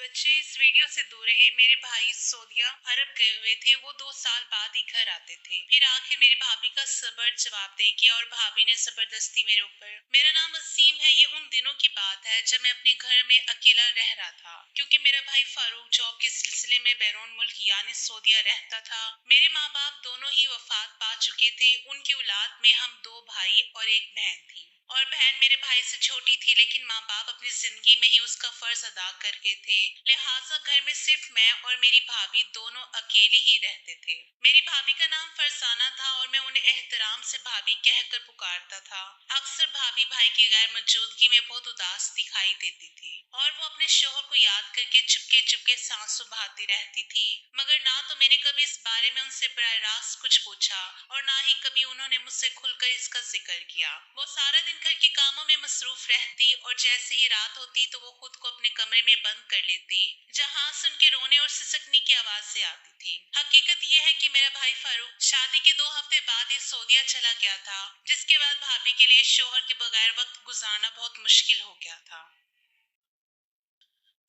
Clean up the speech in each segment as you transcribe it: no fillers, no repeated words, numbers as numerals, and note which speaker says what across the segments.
Speaker 1: बच्चे इस वीडियो से दूर रहे। मेरे भाई सऊदीया अरब गए हुए थे। वो 2 साल बाद ही घर आते थे। फिर आखिर मेरी भाभी का सब्र जवाब दे गया और भाभी ने जबरदस्ती मेरे ऊपर। मेरा नाम वसीम है। ये उन दिनों की बात है जब मैं अपने घर में अकेला रह रहा था, क्योंकि मेरा भाई फारूक जॉब के सिलसिले में बैरून मुल्क यानी सऊदीया रहता था। मेरे माँ बाप दोनों ही वफात पा चुके थे। उनकी औलाद में हम 2 भाई और एक बहन थी, और बहन मेरे भाई से छोटी थी, लेकिन माँ बाप अपनी जिंदगी में ही उसका फर्ज अदा करके थे। लिहाजा घर में सिर्फ मैं और मेरी भाभी दोनों अकेले ही रहते थे। मेरी भाभी का नाम फरजाना था और मैं उन्हें एहतराम से भाभी कहकर पुकारता था। अक्सर भाभी भाई की गैर मौजूदगी में बहुत उदास दिखाई देती थी और वो अपने शोहर को याद करके चुपके चुपके सांसों बहाती रहती थी। मगर ना तो मैंने कभी इस बारे में उनसे बराह रास्त कुछ पूछा और ना ही कभी उन्होंने मुझसे खुलकर इसका जिक्र किया। वो सारा दिन घर के कामों में मसरूफ रहती और जैसे ही रात होती तो वो खुद को अपने कमरे में बंद कर लेती, जहां से उनके रोने और सिसकने की आवाजें आती थी। हकीकत यह है कि मेरा भाई फारूक शादी के 2 हफ्ते बाद ही सऊदीया चला गया था, जिसके बाद भाभी के लिए शोहर के बगैर वक्त गुजारना बहुत मुश्किल हो गया था।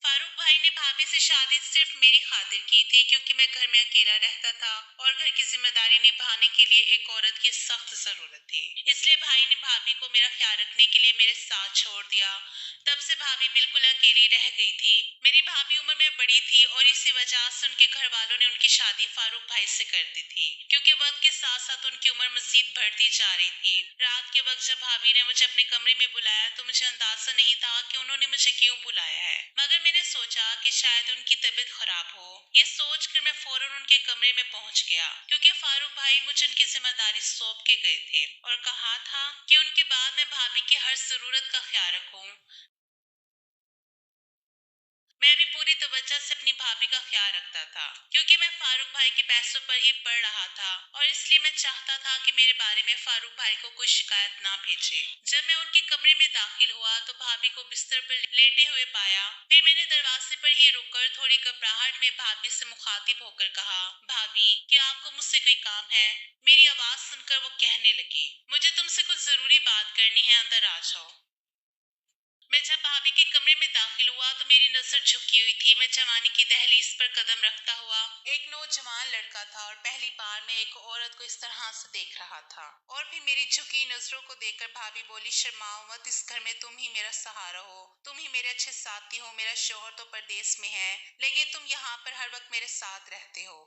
Speaker 1: फारूक भाई ने भाभी से शादी सिर्फ मेरी खातिर की थी, क्योंकि मैं घर में अकेला रहता था और घर की जिम्मेदारी निभाने के लिए एक औरत की सख्त जरूरत थी। इसलिए भाई ने भाभी को मेरा ख्याल रखने के लिए मेरे साथ छोड़ दिया। तब से भाभी बिल्कुल अकेली रह गई थी। मेरी भाभी उम्र में बड़ी थी और इसी वजह से उनके घर वालों ने उनकी शादी फारूक भाई से कर दी थी, क्योंकि वक्त के साथ साथ उनकी उम्र मजीद बढ़ती जा रही थी। रात के वक्त जब भाभी ने मुझे अपने कमरे में बुलाया तो मुझे अंदाजा नहीं था कि उन्होंने मुझे क्यों बुलाया है, मगर मैंने सोचा कि शायद उनकी तबीयत खराब हो। ये सोचकर मैं फौरन उनके कमरे में पहुंच गया, क्योंकि फारूक भाई मुझे उनकी जिम्मेदारी सौंप के गए थे और कहा था कि उनके बाद मैं भाभी की हर जरूरत का ख्याल रखूं। मैं भी पूरी तवज्जो से अपनी भाभी का ख्याल रखता था, क्योंकि मैं फारूक भाई के पैसों पर ही पढ़ रहा था और इसलिए मैं चाहता था कि मेरे बारे में फारूक भाई को कोई शिकायत ना भेजे। जब मैं उनके कमरे में दाखिल हुआ तो भाभी को बिस्तर पर लेटे हुए पाया। फिर मैंने दरवाजे पर ही रुककर थोड़ी घबराहट में भाभी से मुखातिब होकर कहा, भाभी, क्या आपको मुझसे कोई काम है? मेरी आवाज सुनकर वो कहने लगी, मुझे तुमसे कुछ जरूरी बात करनी है, अंदर आ जाओ। मैं जब भाभी के कमरे में दाखिल हुआ तो मेरी नजर झुकी हुई थी। मैं जवानी की दहलीज पर कदम रखता हुआ एक नौजवान लड़का था और पहली बार मैं एक औरत को इस तरह से देख रहा था। और फिर मेरी झुकी नजरों को देखकर भाभी बोली, शर्माओ मत, इस घर में तुम ही मेरा सहारा हो, तुम ही मेरे अच्छे साथी हो। मेरा शोहर तो परदेश में है, लेकिन तुम यहाँ पर हर वक्त मेरे साथ रहते हो।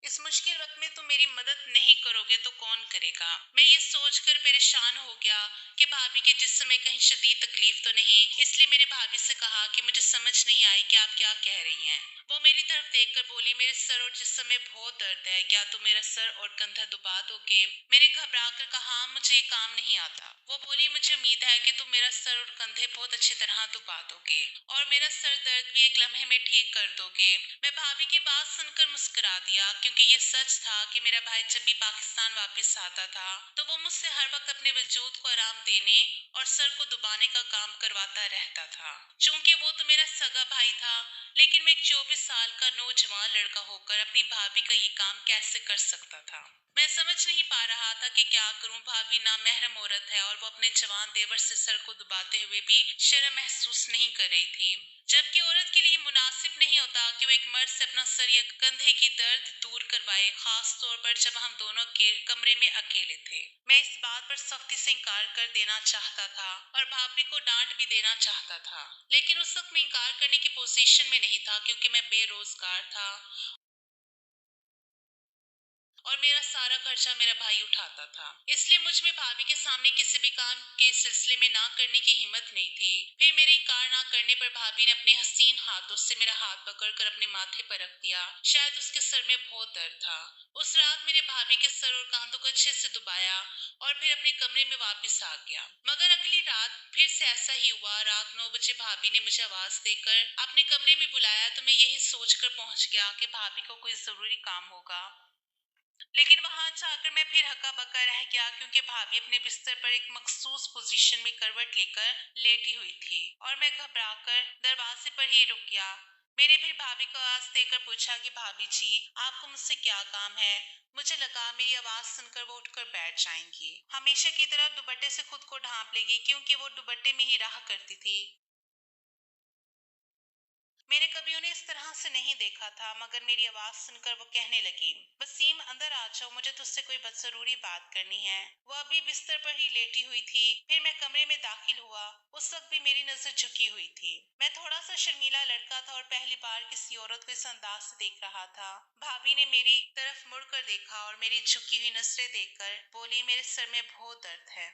Speaker 1: इस मुश्किल वक्त में तुम मेरी मदद नहीं करोगे तो कौन करेगा? मैं ये सोचकर परेशान हो गया कि भाभी के जिस्म में कहीं शदीद तकलीफ तो नहीं। इसलिए मैंने भाभी से कहा कि मुझे समझ नहीं आई कि आप क्या कह रही हैं। वो मेरी तरफ देखकर बोली, मेरे सर और जिस्म में बहुत दर्द है, क्या तुम मेरा सर और कंधा दुबा दोगे? मैंने घबरा कर कहा, मुझे ये काम नहीं आता। वो बोली, मुझे उम्मीद है कि तुम मेरा सर और कंधे बहुत अच्छी तरह दुबा दोगे और मेरा सर दर्द भी एक लम्हे में ठीक कर दोगे। मैं भाभी की बात सुनकर मुस्कुरा दिया, क्योंकि ये सच था कि मेरा भाई जब भी पाकिस्तान वापस आता था तो वो मुझसे हर वक्त अपने वजूद को आराम देने और सर को दुबाने का काम करवाता रहता था। चूंकि वो तो मेरा सगा भाई था, लेकिन मैं एक 24 साल का नौजवान लड़का होकर अपनी भाभी का ये काम कैसे कर सकता था? मैं समझ नहीं पा रहा था कि क्या करूं। भाभी नामहरम औरत है और वो अपने जवान देवर से सर को दबाते हुए भी शर्म महसूस नहीं कर रही थी, जबकि औरत के लिए मुनासिब नहीं होता कि वो एक मर्द से अपना सर या कंधे की दर्द दूर करवाए, खास तौर पर जब हम दोनों के कमरे में अकेले थे। मैं इस बात पर सख्ती से इनकार कर देना चाहता था और भाभी को डांट भी देना चाहता था, लेकिन उस वक्त मैं इनकार करने की पोजीशन में नहीं था, क्योंकि मैं बेरोजगार था और मेरा सारा खर्चा मेरा भाई उठाता था। इसलिए मुझ में भाभी के सामने किसी भी काम के सिलसिले में ना करने की हिम्मत नहीं थी। फिर मेरे इनकार ना करने पर भाभी ने अपने हसीन हाथों से मेरा हाथ पकड़कर अपने माथे पर रख दिया। शायद उसके सर में बहुत दर्द था। उस रात मैंने भाभी के सर और कांधों को अच्छे से दबाया और फिर अपने कमरे में वापस आ गया। मगर अगली रात फिर से ऐसा ही हुआ। रात 9 बजे भाभी ने मुझे आवाज देकर अपने कमरे में बुलाया तो मैं यही सोचकर पहुंच गया कि भाभी को कोई जरूरी काम होगा, लेकिन वहां जाकर मैं फिर हक्का बक्का रह गया, क्योंकि भाभी अपने बिस्तर पर एक मखसूस पोजीशन में करवट लेकर लेटी हुई थी और मैं घबराकर दरवाजे पर ही रुक गया। मैंने फिर भाभी को आवाज देकर पूछा कि भाभी जी, आपको मुझसे क्या काम है? मुझे लगा मेरी आवाज सुनकर वो उठकर बैठ जाएंगी, हमेशा की तरह दुपट्टे से खुद को ढांप लेगी, क्योंकि वो दुपट्टे में ही रहा करती थी। میں نے کبھی انہیں اس طرح سے نہیں دیکھا تھا، مگر میری آواز سن کر وہ کہنے لگی، وسیم اندر آ جاؤ، مجھے تجھ سے کوئی بد ضروری بات کرنی ہے۔ وہ ابھی بستر پر ہی لیٹی ہوئی تھی۔ پھر میں کمرے میں داخل ہوا۔ اس وقت بھی میری نظر جھکی ہوئی تھی۔ میں تھوڑا سا شرمیلا لڑکا تھا اور پہلی بار کسی عورت کو اس انداز سے دیکھ رہا تھا۔ بھابھی نے میری طرف مڑ کر دیکھا اور میری جھکی ہوئی نظریں دیکھ کر بولی، میرے سر میں بہت درد ہے۔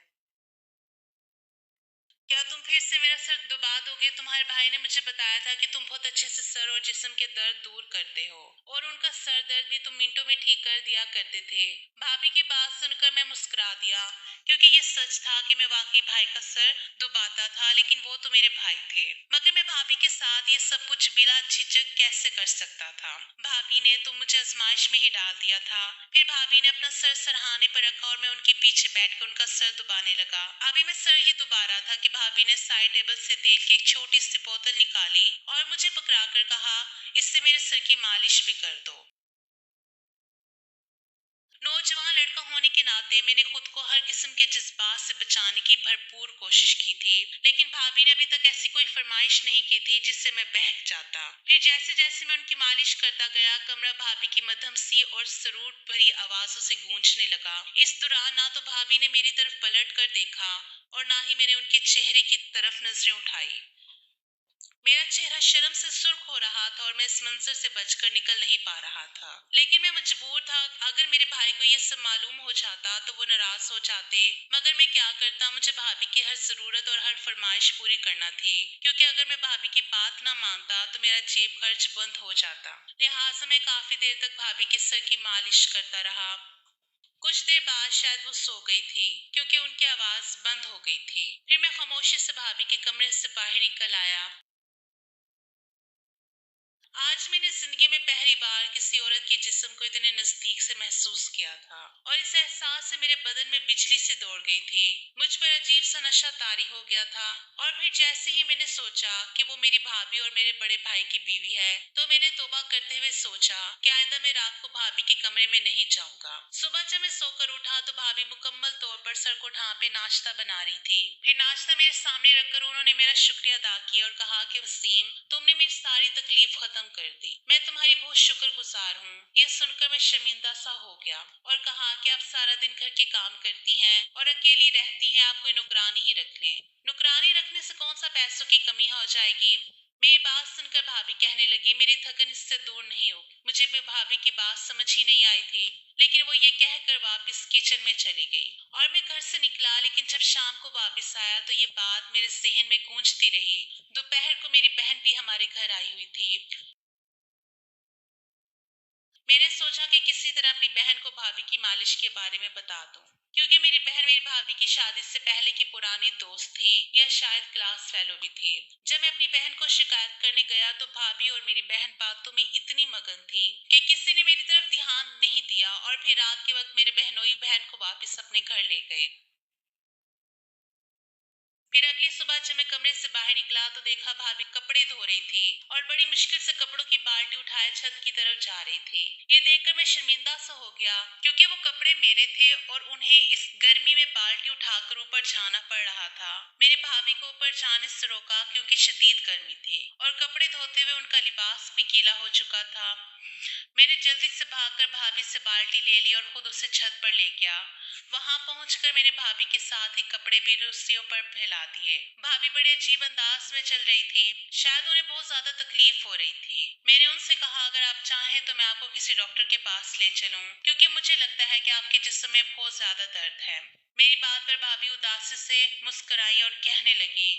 Speaker 1: کیا تم پھر سے میرا سر دبا دو گے؟ تمہارے بھائی نے مجھے بتایا تھا کہ تم بہت اچھے سے سر اور جسم کے درد دور کرتے ہو، اور ان کا سر درد بھی تم منٹوں میں ٹھیک کر دیا کرتے تھے۔ بھابھی کی بات سن کر میں مسکرا دیا، کیونکہ یہ سچ تھا کہ میں واقعی بھائی کا سر دباتا تھا، لیکن وہ تو میرے بھائی تھے۔ مگر میں بھابھی کے ساتھ یہ سب کچھ بلا جھجک کیسے کر سکتا تھا؟ بھابھی نے تو مجھے آزمائش میں ہی ڈال دیا تھا۔ پھر بھابھی نے اپنا سر سرہانے پر رکھا اور میں ان کے پیچھے بیٹھ کر ان کا سر دبانے لگا۔ ابھی میں سر ہی دبا رہا تھا کہ بھابھی نے سائڈ ٹیبل سے تیل کی ایک چھوٹی سی بوتل نکالی اور مجھے پکڑا کر کہا، اس سے میرے سر کی مالش بھی کر دو۔ نوجوان لڑکا ہونے کے ناطے میں نے خود کو ہر قسم کے جذبات سے بچانے کی بھرپور کوشش کی تھی، لیکن بھابھی نے ابھی تک ایسی کوئی فرمائش نہیں کی تھی جس سے میں بہک جاتا۔ پھر جیسے جیسے میں ان کی مالش کرتا گیا، کمرہ بھابھی کی مدھم سی اور سرور بھری آوازوں سے گونجنے لگا۔ اس دوران نہ تو بھابھی نے میری طرف پلٹ کر دیکھا اور نہ ہی میں نے ان کے چہرے کی طرف نظریں اٹھائی۔ میرا چہرہ شرم سے سرخ ہو رہا تھا اور میں اس منظر سے بچ کر نکل نہیں پا رہا تھا، لیکن میں مجبور تھا۔ اگر میرے بھائی کو یہ سب معلوم ہو جاتا تو وہ ناراض ہو جاتے، مگر میں کیا کرتا؟ مجھے بھابھی کی ہر ضرورت اور ہر فرمائش پوری کرنا تھی، کیونکہ اگر میں بھابھی کی بات نہ مانتا تو میرا جیب خرچ بند ہو جاتا۔ لہٰذا میں کافی دیر تک بھابھی کے سر کی مالش کرتا رہا۔ کچھ دیر بعد شاید وہ سو گئی تھی، کیونکہ ان کی آواز بند ہو گئی تھی۔ پھر میں خاموشی سے بھابھی کے کمرے سے باہر نکل آیا۔ آج میں نے زندگی میں پہلی بار کسی عورت کے جسم کو اتنے نزدیک سے محسوس کیا تھا، اور اس احساس سے میرے بدن میں بجلی سے دوڑ گئی تھی۔ مجھ پر عجیب سا نشہ طاری ہو گیا تھا، اور پھر جیسے ہی میں نے سوچا کہ وہ میری بھابھی اور میرے بڑے بھائی کی بیوی ہے، تو میں نے توبہ کرتے ہوئے سوچا کہ آئندہ میں رات کو بھابھی کے کمرے میں نہیں جاؤں گا۔ صبح جب میں سو کر اٹھا تو بھابھی مکمل طور پر سر کو ڈھانپے ناشتہ بنا رہی تھی۔ پھر ناشتہ میرے سامنے رکھ کر انہوں نے میرا شکریہ ادا کیا اور کہا کہ وسیم، تم نے میری ساری تکلیف ختم کر دی۔ میں تمہاری بہت شکر گزار ہوں۔ یہ سن کر میں شرمندہ سا ہو گیا اور کہا کہ آپ سارا دن گھر کے کام کرتی ہیں اور اکیلی رہتی ہیں، آپ کوئی نوکرانی ہی رکھ لیں۔ نوکرانی رکھنے سے کون سا پیسوں کی کمی ہو جائے گی؟ میری بات سن کر بھابھی کہنے لگی، میری تھکن اس سے دور نہیں ہوگی۔ مجھے بھی بھابھی کی بات سمجھ ہی نہیں آئی تھی، لیکن وہ یہ کہہ کر واپس کچن میں چلی گئی اور میں گھر سے نکلا، لیکن جب شام کو واپس آیا تو یہ بات میرے ذہن میں گونجتی رہی۔ دوپہر کو میری بہن بھی ہمارے گھر آئی ہوئی تھی۔ میں نے سوچا کہ کسی طرح اپنی بہن کو بھابھی کی مالش کے بارے میں بتا دوں، کیونکہ میری بہن میری بھابھی کی شادی سے پہلے کی پرانی دوست تھی، یا شاید کلاس فیلو بھی تھی۔ جب میں اپنی بہن کو شکایت کرنے گیا تو بھابھی اور میری بہن باتوں میں اتنی مگن تھی کہ کسی نے میری طرف دھیان نہیں دیا، اور پھر رات کے وقت میرے بہنوئی بہن کو واپس اپنے گھر لے گئے۔ پھر اگلی صبح جب میں کمرے سے باہر نکلا تو دیکھا بھابھی کپڑے دھو رہی تھی اور بڑی مشکل سے کپڑوں کی بالٹی اٹھائے چھت کی طرف جا رہی تھی۔ یہ دیکھ کر میں شرمندہ سا ہو گیا، کیونکہ وہ کپڑے میرے تھے اور انہیں اس گرمی میں بالٹی اٹھا کر اوپر جانا پڑ رہا تھا۔ میں نے بھابھی کو اوپر جانے سے روکا، کیونکہ شدید گرمی تھی اور کپڑے دھوتے ہوئے ان کا لباس بھی گیلا ہو چکا تھا۔ میں نے جلدی سے بھاگ کر بھابھی سے بالٹی لے لی اور خود اسے چھت پر لے گیا۔ وہاں پہنچ کر میں نے بھابھی کے ساتھ ہی کپڑے بھی رسیوں پر پھیلا دیے۔ بھابھی بڑے عجیب انداز میں چل رہی تھی، شاید انہیں بہت زیادہ تکلیف ہو رہی تھی۔ میں نے ان سے کہا، اگر آپ چاہیں تو میں آپ کو کسی ڈاکٹر کے پاس لے چلوں، کیونکہ مجھے لگتا ہے کہ آپ کے جسم میں بہت زیادہ درد ہے۔ میری بات پر بھابھی اداسی سے مسکرائی اور کہنے لگی،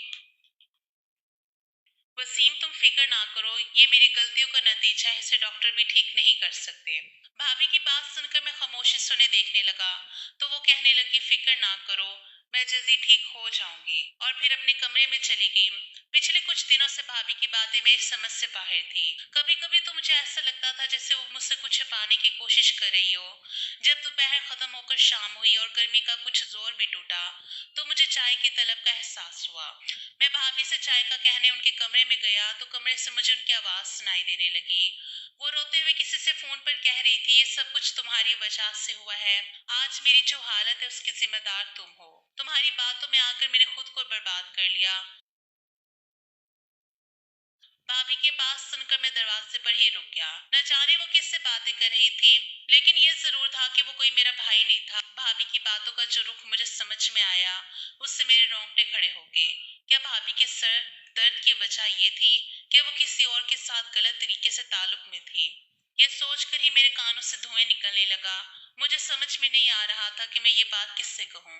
Speaker 1: وسیم تم فکر نہ کرو، یہ میری غلطیوں کا نتیجہ ہے، اسے ڈاکٹر بھی ٹھیک نہیں کر سکتے۔ بھابھی کی بات سن کر میں خاموشی سے انہیں دیکھنے لگا تو وہ کہنے لگی، فکر نہ کرو، میں جلدی ٹھیک ہو جاؤں گی، اور پھر اپنے کمرے میں چلی گئی۔ پچھلے کچھ دنوں سے بھابھی کی باتیں میری سمجھ سے باہر تھی۔ کبھی کبھی تو مجھے ایسا لگتا تھا جیسے وہ مجھ سے کچھ چھپانے کی کوشش کر رہی ہو۔ جب دوپہر ختم ہو کر شام ہوئی اور گرمی کا کچھ زور بھی ٹوٹا تو مجھے چائے کی طلب کا احساس ہوا۔ میں بھابھی سے چائے کا کہنے ان کے کمرے میں گیا تو کمرے سے مجھے ان کی آواز سنائی دینے لگی۔ وہ روتے ہوئے کسی سے فون پر کہہ رہی تھی، یہ سب کچھ تمہاری وجہ سے ہوا ہے، آج میری جو حالت ہے اس کی ذمہ دار تم ہو، تمہاری باتوں میں آ کر میں نے خود کو برباد کر لیا۔ भाभी की बात सुनकर मैं दरवाजे पर ही रुक गया। न जाने वो किससे बातें कर रही थी, लेकिन ये जरूर था कि वो कोई मेरा भाई नहीं था। भाभी की बातों का जो रुख मुझे समझ में आया, उससे मेरे रोंगटे खड़े हो गए। क्या भाभी के सर दर्द की वजह ये थी कि वो किसी और के साथ गलत तरीके से ताल्लुक में थी? ये सोचकर ही मेरे कानों से धुएं निकलने लगा। मुझे समझ में नहीं आ रहा था कि मैं ये बात किससे कहूँ।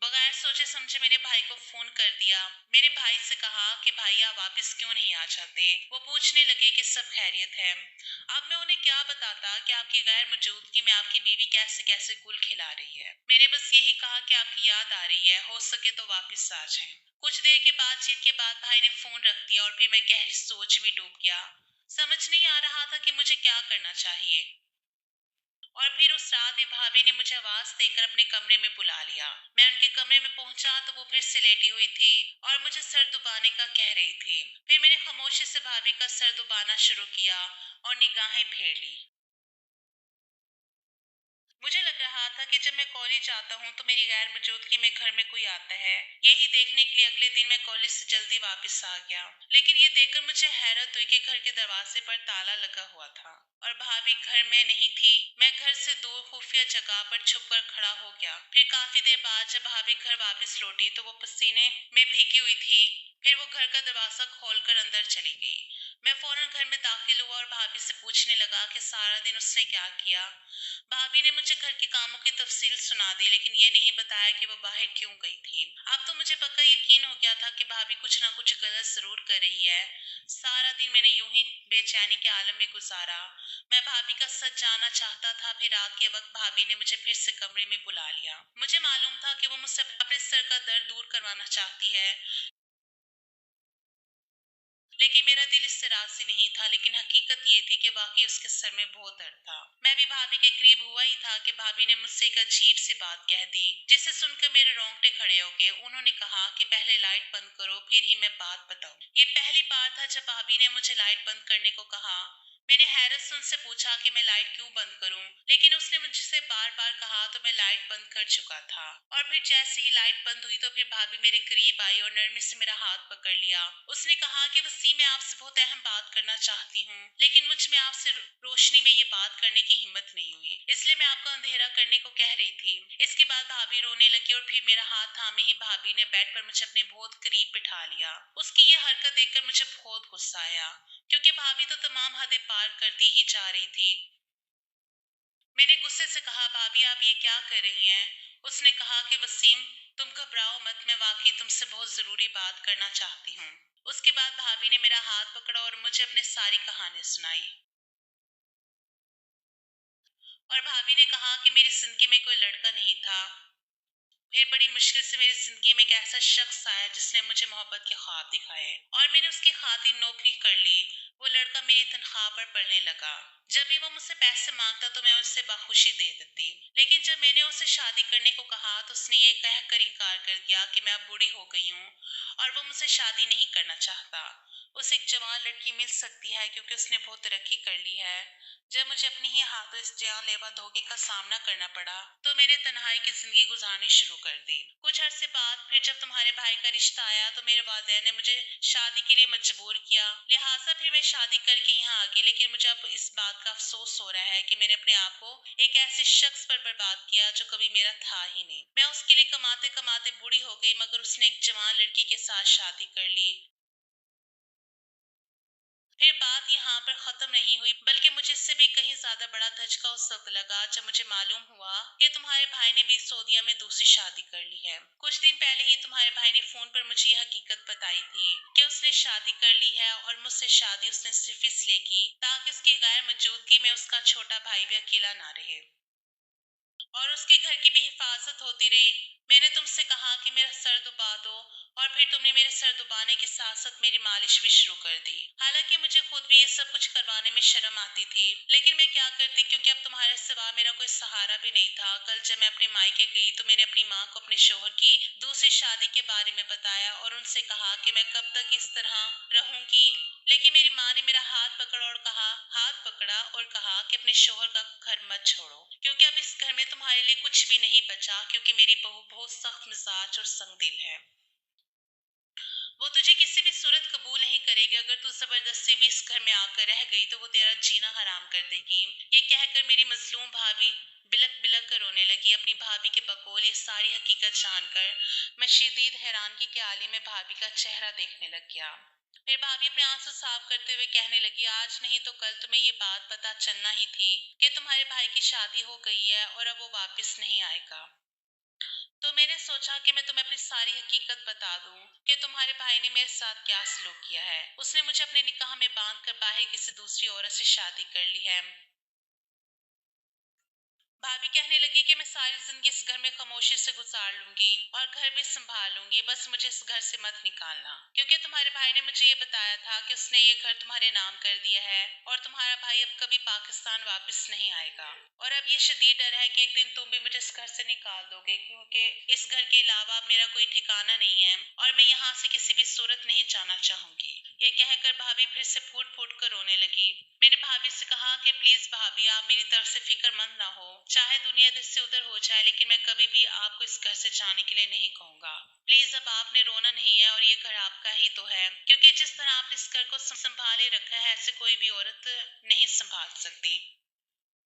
Speaker 1: बगैर सोचे समझे मैंने भाई को फोन कर दिया। मैंने भाई से कहा कि भाई आप वापस क्यों नहीं आ जाते। वो पूछने लगे कि सब खैरियत है। अब मैं उन्हें क्या बताता कि आपकी गैर मौजूदगी में आपकी बीवी कैसे कैसे गुल खिला रही है। मैंने बस यही कहा कि आपकी याद आ रही है, हो सके तो वापस आ जाएं। कुछ देर के बातचीत के बाद भाई ने फोन रख दिया और फिर मैं गहरी सोच में डूब गया। समझ नहीं आ रहा था कि मुझे क्या करना चाहिए। और फिर उस रात भी भाभी ने मुझे आवाज देकर अपने कमरे में बुला लिया। मैं उनके कमरे में पहुंचा तो वो फिर से लेटी हुई थी और मुझे सर दुबाने का कह रही थी। फिर मैंने खामोशी से भाभी का सर दुबाना शुरू किया और निगाहें फेर ली। मुझे लग रहा था कि जब मैं कॉलेज आता हूँ तो मेरी गैर मौजूदगी में घर में कोई आता है। यही देखने के लिए अगले दिन मैं कॉलेज से जल्दी वापस आ गया। लेकिन ये देखकर मुझे हैरत हुई कि घर के दरवाजे पर ताला लगा हुआ था और भाभी घर में नहीं थी। मैं घर से दूर खुफिया जगह पर छुप कर खड़ा हो गया। फिर काफी देर बाद जब भाभी घर वापस लौटी तो वो पसीने में भीगी हुई थी। फिर वो घर का दरवाजा खोलकर अंदर चली गई। मैं फौरन घर में दाखिल हुआ और भाभी से पूछने लगा कि सारा दिन उसने क्या किया। भाभी ने मुझे घर के कामों की तफसील सुना दी, लेकिन ये नहीं बताया कि वो बाहर क्यों गई थी। अब तो मुझे पक्का यकीन हो गया था कि भाभी कुछ ना कुछ गलत जरूर कर रही है। सारा दिन मैंने यूं ही बेचैनी के आलम में गुजारा। मैं भाभी का सच जानना चाहता था। फिर रात के वक्त भाभी ने मुझे फिर से कमरे में बुला लिया। मुझे मालूम था कि वो मुझसे अपने सर का दर्द दूर करवाना चाहती है, लेकिन मेरा दिल इससे राजी नहीं था। लेकिन हकीकत ये थी कि वाकई उसके सर में बहुत दर्द था। मैं भी भाभी के करीब हुआ ही था कि भाभी ने मुझसे एक अजीब सी बात कह दी, जिसे सुनकर मेरे रोंगटे खड़े हो गए। उन्होंने कहा कि पहले लाइट बंद करो, फिर ही मैं बात बताऊं। ये पहली बार था जब भाभी ने मुझे लाइट बंद करने को कहा। मैंने हैरत से उनसे पूछा कि मैं लाइट क्यों बंद करूं, लेकिन उसने मुझसे बार बार कहा तो मैं लाइट बंद कर चुका था। और फिर जैसे ही लाइट बंद हुई तो फिर भाभी मेरे करीब आई और नरमी से मेरा हाथ पकड़ लिया। उसने कहा कि वसीम, मैं आपसे बहुत अहम बात करना चाहती हूँ, लेकिन मुझ में आपसे रोशनी में ये बात करने की हिम्मत नहीं हुई, इसलिए मैं आपको अंधेरा करने को कह रही थी। इसके बाद भाभी रोने लगी और फिर मेरा हाथ थामे ही भाभी ने बेड पर मुझे अपने बहुत करीब बिठा लिया। उसकी ये हरकत देखकर मुझे बहुत गुस्सा आया, क्योंकि भाभी तो तमाम हदें पार करती ही जा रही थी। मैंने गुस्से से कहा, भाभी आप ये क्या कर रही हैं? उसने कहा कि वसीम, तुम घबराओ मत, मैं वाकई तुमसे बहुत जरूरी बात करना चाहती हूँ। उसके बाद भाभी ने मेरा हाथ पकड़ा और मुझे अपनी सारी कहानी सुनाई। और भाभी ने कहा कि मेरी जिंदगी में कोई लड़का नहीं था। फिर बड़ी मुश्किल से मेरी जिंदगी में एक ऐसा शख्स आया जिसने मुझे मोहब्बत के ख्वाब दिखाए और मैंने उसकी खातिर नौकरी कर ली। वो लड़का मेरी तनख्वाह पर पड़ने लगा। जब भी वो मुझसे पैसे मांगता तो मैं उससे बखुशी दे देती, लेकिन जब मैंने उससे शादी करने को कहा तो उसने ये कह कर इनकार कर दिया कि मैं अब बूढ़ी हो गई हूँ और वो मुझसे शादी नहीं करना चाहता। उसे एक जवान लड़की मिल सकती है क्योंकि उसने बहुत तरक्की कर ली है। जब मुझे अपने ही हाथों इस जानलेवा धोखे का सामना करना पड़ा तो मैंने तन्हाई की जिंदगी गुजारनी शुरू कर दी। कुछ अरसे बाद फिर जब तुम्हारे भाई का रिश्ता आया तो मेरे वालिदैन ने मुझे शादी के लिए मजबूर किया, लिहाजा फिर मैं शादी करके यहाँ आ गई। लेकिन मुझे अब इस बात का अफसोस हो रहा है कि मैंने अपने आप को एक ऐसे शख्स पर बर्बाद किया जो कभी मेरा था ही नहीं। मैं उसके लिए कमाते कमाते बूढ़ी हो गई, मगर उसने एक जवान लड़की के साथ शादी कर ली। फिर बात यहाँ पर खत्म नहीं हुई, बल्कि मुझे इससे भी कहीं ज्यादा बड़ा धचका उस वक्त लगा जब मुझे मालूम हुआ कि तुम्हारे भाई ने भी सऊदीया में दूसरी शादी कर ली है। कुछ दिन पहले ही तुम्हारे भाई ने फोन पर मुझे ये हकीकत बताई थी कि उसने शादी कर ली है और मुझसे शादी उसने सिर्फ इसलिए की ताकि उसकी गैर मौजूदगी में उसका छोटा भाई भी अकेला ना रहे और उसके घर की भी हिफाजत होती रही। मैंने तुमसे कहा कि मेरा सर दुबा दो और फिर तुमने मेरे सर दुबाने के साथ साथ मेरी मालिश भी शुरू कर दी। हालांकि मुझे खुद भी ये सब कुछ करवाने में शर्म आती थी, लेकिन मैं क्या करती क्योंकि अब तुम्हारे सिवा मेरा कोई सहारा भी नहीं था। कल जब मैं अपने मायके गई तो मैंने अपनी माँ को अपने शोहर की दूसरी शादी के बारे में बताया और उनसे कहा कि मैं कब तक इस तरह रहूंगी। लेकिन मेरी माँ ने मेरा हाथ पकड़ा और कहा कि अपने शोहर का घर मत छोड़ो, क्योंकि अब इस घर में तुम्हारे लिए कुछ भी नहीं बचा, क्योंकि मेरी बहू बहुत सख्त मिजाज और संग दिल है। वो तुझे किसी भी सूरत कबूल नहीं करेगी। अगर तू जबरदस्ती भी इस घर में आकर रह गई तो वो तेरा जीना हराम कर देगी। ये कहकर मेरी मजलूम भाभी बिलक बिलक कर रोने लगी। अपनी भाभी के बकौल ये सारी हकीकत जानकर मैं शदीद हैरानगी के आली में भाभी का चेहरा देखने लग गया। फिर भाभी अपने आंसू साफ करते हुए कहने लगी, आज नहीं तो कल तुम्हें ये बात पता चलना ही थी कि तुम्हारे भाई की शादी हो गई है और अब वो वापस नहीं आएगा। तो मैंने सोचा कि मैं तुम्हें अपनी सारी हकीकत बता दूं कि तुम्हारे भाई ने मेरे साथ क्या सलूक किया है। उसने मुझे अपने निकाह में बांध कर बाहर किसी दूसरी औरत से शादी कर ली है। भाभी कहने लगी कि मैं सारी जिंदगी इस घर में खामोशी से गुजार लूंगी और घर भी संभाल लूंगी, बस मुझे इस घर से मत निकालना। क्योंकि तुम्हारे भाई ने मुझे ये बताया था कि उसने ये घर तुम्हारे नाम कर दिया है और तुम्हारा भाई अब कभी पाकिस्तान वापस नहीं आएगा। और अब ये शदीद डर है कि एक दिन तुम भी मुझे इस घर से निकाल दोगे, क्योंकि इस घर के अलावा अब मेरा कोई ठिकाना नहीं है और मैं यहाँ से किसी भी सूरत नहीं जाना चाहूंगी। ये कहकर भाभी फिर से फूट फूट कर रोने लगी। मैंने भाभी से कहा कि प्लीज भाभी, आप मेरी तरफ से फिक्रमंद ना हो, चाहे दुनिया इधर से उधर हो जाए, लेकिन मैं कभी भी आपको इस घर से जाने के लिए नहीं कहूंगा। प्लीज, अब आपने रोना नहीं है और ये घर आपका ही तो है, क्योंकि जिस तरह आपने इस घर को संभाले रखा है ऐसे कोई भी औरत नहीं संभाल सकती।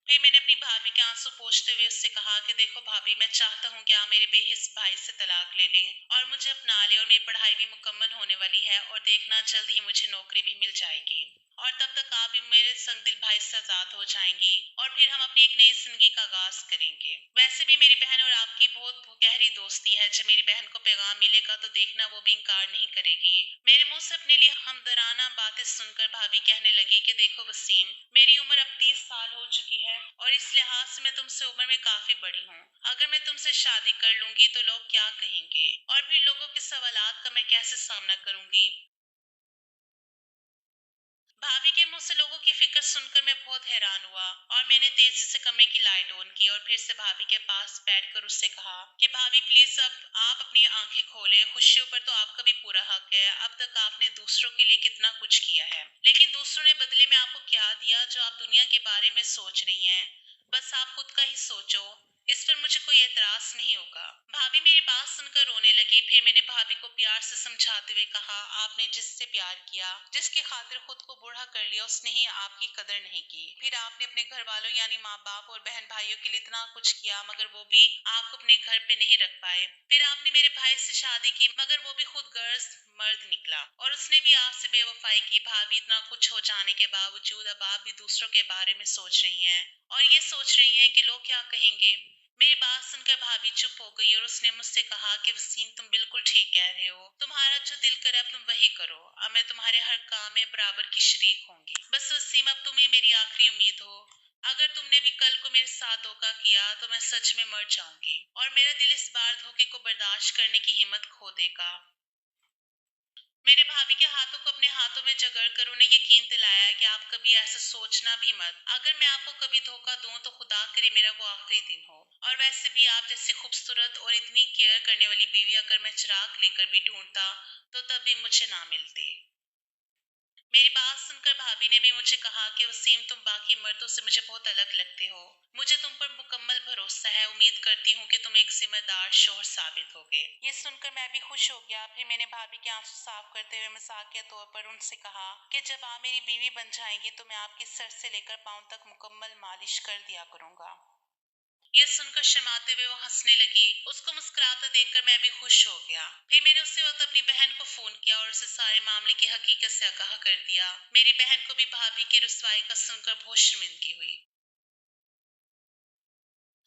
Speaker 1: फिर मैंने अपनी भाभी के आंसू पोंछते हुए उससे कहा कि देखो भाभी, मैं चाहता हूँ कि आप मेरे बेहिस भाई से तलाक ले लें और मुझे अपना लें, और मेरी पढ़ाई भी मुकम्मल होने वाली है और देखना जल्द ही मुझे नौकरी भी मिल जाएगी और तब तक आप भी मेरे संगदिल भाई से आजाद हो जाएंगी और फिर हम अपनी एक नई जिंदगी का आगाज करेंगे। वैसे भी मेरी बहन और आपकी बहुत गहरी दोस्ती है, जब मेरी बहन को पैगाम मिलेगा तो देखना वो भी इनकार नहीं करेगी। मेरे मुंह से अपने लिए हमदराना बातें सुनकर भाभी कहने लगी कि देखो वसीम, मेरी उम्र अब 30 साल हो चुकी है और इस लिहाज से मैं तुमसे उम्र में काफी बड़ी हूँ। अगर मैं तुमसे शादी कर लूंगी तो लोग क्या कहेंगे और फिर लोगों के सवालात का मैं कैसे सामना करूंगी। भाभी के मुंह से लोगों की फिक्र सुनकर मैं बहुत हैरान हुआ और मैंने तेजी से कमरे की लाइट ऑन की और फिर से भाभी के पास बैठकर उससे कहा कि भाभी प्लीज, अब आप अपनी आंखें खोलें, खुशियों पर तो आपका भी पूरा हक है। अब तक आपने दूसरों के लिए कितना कुछ किया है, लेकिन दूसरों ने बदले में आपको क्या दिया जो आप दुनिया के बारे में सोच रही हैं? बस आप खुद का ही सोचो, इस पर मुझे कोई एतराज नहीं होगा। भाभी मेरी बात सुनकर रोने लगी। फिर मैंने भाभी को प्यार से समझाते हुए कहा, आपने जिससे प्यार किया, जिसकी खातिर खुद को बूढ़ा कर लिया, उसने ही आपकी कदर नहीं की। फिर आपने अपने घर वालों यानी माँ बाप और बहन भाइयों के लिए इतना कुछ किया, मगर वो भी आपको अपने घर पे नहीं रख पाए। फिर आपने मेरे भाई से शादी की, मगर वो भी खुद गर्ज मर्द निकला और उसने भी आपसे बेवफाई की। भाभी, इतना कुछ हो जाने के बावजूद अब आप भी दूसरों के बारे में सोच रही हैं और ये सोच रही हैं कि लोग क्या कहेंगे। मेरी बात सुनकर भाभी चुप हो गई और उसने मुझसे कहा कि वसीम, तुम बिल्कुल ठीक कह रहे हो, तुम्हारा जो दिल करे अब तुम वही करो। अब मैं तुम्हारे हर काम में बराबर की शरीक होंगी। बस वसीम, अब तुम ही मेरी आखिरी उम्मीद हो। अगर तुमने भी कल को मेरे साथ धोखा किया तो मैं सच में मर जाऊंगी और मेरा दिल इस बार धोखे को बर्दाश्त करने की हिम्मत खो देगा। मैंने भाभी के हाथों को अपने हाथों में जकड़ कर उन्हें यकीन दिलाया कि आप कभी ऐसा सोचना भी मत। अगर मैं आपको कभी धोखा दूं तो खुदा करे मेरा वो आखिरी दिन हो। और वैसे भी आप जैसी खूबसूरत और इतनी केयर करने वाली बीवी अगर मैं चिराग लेकर भी ढूंढता तो तब भी मुझे ना मिलती। मेरी बात सुनकर भाभी ने भी मुझे कहा कि वसीम, तुम बाकी मर्दों से मुझे बहुत अलग लगते हो। मुझे तुम पर मुकम्मल भरोसा है। उम्मीद करती हूँ कि तुम एक जिम्मेदार शौहर साबित होगे। ये सुनकर मैं भी खुश हो गया। फिर मैंने भाभी के आंसू साफ करते हुए मजाकिया तौर पर उनसे कहा कि जब आप मेरी बीवी बन जाएंगी तो मैं आपकी सर से लेकर पांव तक मुकम्मल मालिश कर दिया करूंगा। ये सुनकर शर्माते हुए वो हंसने लगी। उसको मुस्कुराता देखकर मैं भी खुश हो गया। फिर मैंने उसी वक्त अपनी बहन को फोन किया और उसे सारे मामले की हकीकत से आगाह कर दिया। मेरी बहन को भी भाभी की रुसवाई का सुनकर बहुत शर्मिंदगी हुई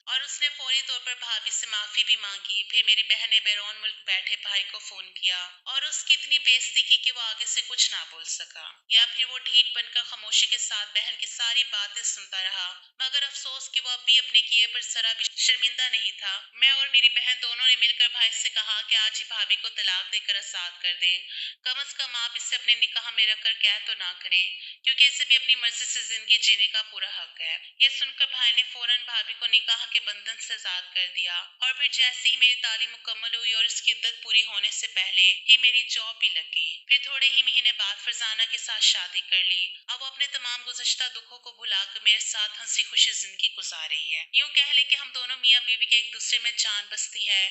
Speaker 1: और उसने फौरी तौर पर भाभी से माफी भी मांगी। फिर मेरी बहन ने बैरून मुल्क बैठे भाई को फोन किया और उसकी इतनी बेइज्जती की कि वो आगे से कुछ ना बोल सका, या फिर वो ढीठ बनकर खामोशी के साथ बहन की सारी बातें सुनता रहा। मगर अफसोस कि वो अब भी अपने किए पर जरा भी शर्मिंदा नहीं था। मैं और मेरी बहन दोनों ने मिलकर भाई से कहा कि आज ही भाभी को तलाक देकर आजाद कर दें। कम से कम आप इसे अपने निकाह में रखकर कैद तो ना करें, क्योंकि इसे भी अपनी मर्जी से जिंदगी जीने का पूरा हक है। ये सुनकर भाई ने फौरन भाभी को निकाह के बंधन से आजाद कर दिया और फिर जैसे ही मेरी तालीम मुकम्मल हुई और इसकी इद्दत पूरी होने से पहले ही मेरी जॉब भी लगी। फिर थोड़े ही महीने बाद फरजाना के साथ शादी कर ली। अब वो अपने तमाम गुज़श्ता दुखों को भुलाकर मेरे साथ हंसी खुशी जिंदगी गुजार रही है। यूं कह ले कि हम दोनों मियाँ बीवी के एक दूसरे में जान बसती है।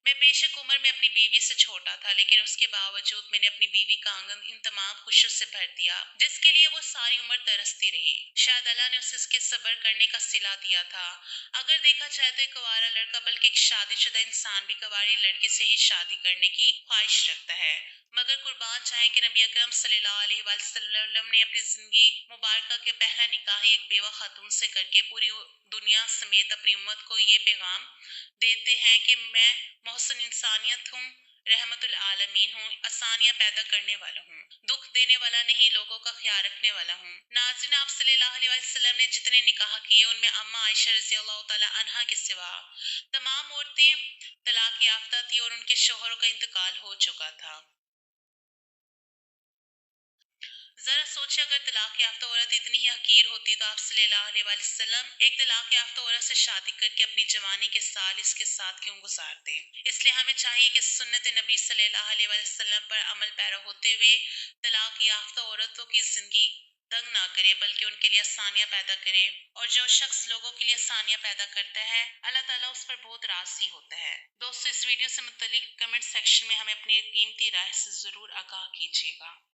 Speaker 1: میں بے شک عمر میں اپنی بیوی سے چھوٹا تھا، لیکن اس کے باوجود میں نے اپنی بیوی کا آنگن ان تمام خوشیوں سے بھر دیا جس کے لیے وہ ساری عمر ترستی رہی۔ شاید اللہ نے اسے اس کے صبر کرنے کا صلہ دیا تھا۔ اگر دیکھا جائے تو ایک کنوارا لڑکا بلکہ ایک شادی شدہ انسان بھی کنواری لڑکی سے ہی شادی کرنے کی خواہش رکھتا ہے، مگر قربان جائیں کہ نبی اکرم صلی اللہ علیہ وآلہ وسلم نے اپنی زندگی مبارکہ کے پہلا نکاح ایک بیوہ خاتون سے کر کے پوری دنیا سمیت اپنی امت کو یہ پیغام دیتے ہیں کہ میں محسن انسانیت ہوں، رحمت العالمین ہوں، آسانیاں پیدا کرنے والا ہوں، دکھ دینے والا نہیں، لوگوں کا خیال رکھنے والا ہوں۔ ناظرین، آپ صلی اللہ علیہ وسلم نے جتنے نکاح کیے ان میں اماں عائشہ رضی اللہ تعالی عنہا کے سوا تمام عورتیں طلاق یافتہ تھی اور ان کے شوہروں کا انتقال ہو چکا تھا۔ ذرا سوچے اگر طلاق یافتہ عورت اتنی ہی حقیر ہوتی تو آپ صلی اللہ علیہ وآلہ وسلم ایک طلاق یافتہ عورت سے شادی کر کے اپنی جوانی کے سال اس کے ساتھ کیوں گزارتے؟ اس لیے ہمیں چاہیے کہ سنت نبی صلی اللہ علیہ وآلہ وسلم پر عمل پیرا ہوتے ہوئے طلاق یافتہ عورتوں کی زندگی تنگ نہ کرے بلکہ ان کے لیے آسانیاں پیدا کرے، اور جو شخص لوگوں کے لیے آسانیاں پیدا کرتا ہے اللہ تعالیٰ اس پر بہت راضی ہوتا ہے۔ دوستو، اس ویڈیو سے متعلق کمنٹ سیکشن میں ہمیں اپنی قیمتی رائے سے ضرور آگاہ کیجیے گا۔